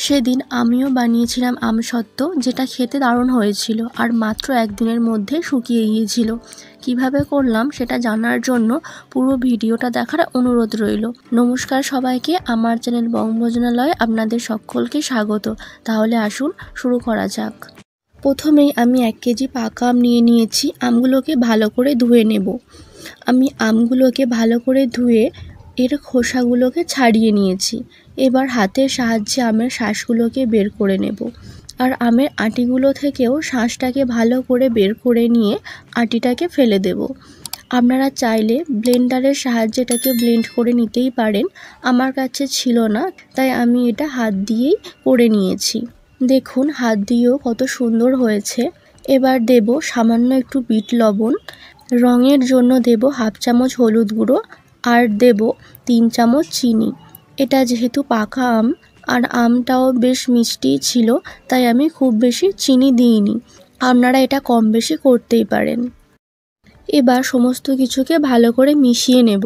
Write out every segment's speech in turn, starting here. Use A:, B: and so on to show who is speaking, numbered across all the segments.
A: সেদিন আমিও বানিয়েছিলাম আমসত্ত্ব, যেটা খেতে দারুণ হয়েছিল আর মাত্র একদিনের মধ্যে শুকিয়ে গিয়েছিল। কিভাবে করলাম সেটা জানার জন্য পুরো ভিডিওটা দেখার অনুরোধ রইল। নমস্কার সবাইকে, আমার চ্যানেল বঙ্গভোজনালয়ে আপনাদের সকলকে স্বাগত। তাহলে আসুন শুরু করা যাক। প্রথমেই আমি 1 কেজি পাকা আম নিয়ে নিয়েছি। আমগুলোকে ভালো করে ধুয়ে নেব। আমি আমগুলোকে ভালো করে ধুয়ে এর খোসাগুলোকে ছাড়িয়ে নিয়েছি। এবার হাতের সাহায্যে আমের শাঁসগুলোকে বের করে নেব। আর আমের আটিগুলো থেকেও শাঁসটাকে ভালো করে বের করে নিয়ে আটিটাকে ফেলে দেব। আপনারা চাইলে ব্লেন্ডারের সাহায্যে এটাকে ব্লেন্ড করে নিতেই পারেন। আমার কাছে ছিল না, তাই আমি এটা হাত দিয়েই করে নিয়েছি। দেখুন হাত দিয়েও কত সুন্দর হয়েছে। এবার দেব সামান্য একটু বিট লবণ, রঙের জন্য দেব 1/2 চামচ হলুদ গুঁড়ো আর দেব 3 চামচ চিনি। এটা যেহেতু পাকা আম আর আমটাও বেশ মিষ্টিই ছিল, তাই আমি খুব বেশি চিনি দিইনি। আপনারা এটা কম বেশি করতেই পারেন। এবার সমস্ত কিছুকে ভালো করে মিশিয়ে নেব।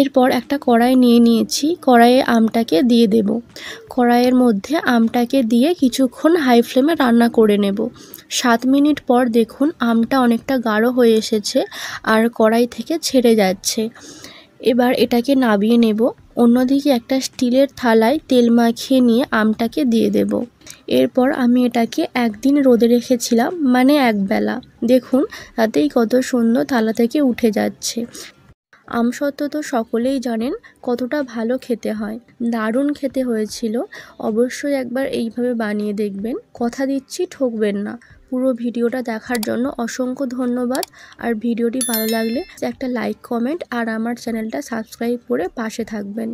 A: এরপর একটা কড়াই নিয়ে নিয়েছি, কড়াইয়ে আমটাকে দিয়ে দেব। কড়াইয়ের মধ্যে আমটাকে দিয়ে কিছুক্ষণ হাই ফ্লেমে রান্না করে নেব। 7 মিনিট পর দেখুন আমটা অনেকটা গাঢ় হয়ে এসেছে আর কড়াই থেকে ছেড়ে যাচ্ছে। এবার এটাকে নামিয়ে নেব। অন্যদিকে একটা স্টিলের থালায় তেল মাখিয়ে নিয়ে আমটাকে দিয়ে দেব। এরপর আমি এটাকে একদিন রোদে রেখেছিলাম, মানে একবেলা। দেখুন তাতেই কত সুন্দর থালা থেকে উঠে যাচ্ছে। আমসত্ত্ব তো সকলেই জানেন কতটা ভালো খেতে হয়। দারুণ খেতে হয়েছিল। অবশ্যই একবার এইভাবে বানিয়ে দেখবেন। কথা দিচ্ছি ঠকবেন না। পুরো ভিডিওটা দেখার জন্য অসংখ্য ধন্যবাদ। আর ভিডিওটি ভালো লাগলে একটা লাইক, কমেন্ট আর আমার চ্যানেলটা সাবস্ক্রাইব করে পাশে থাকবেন।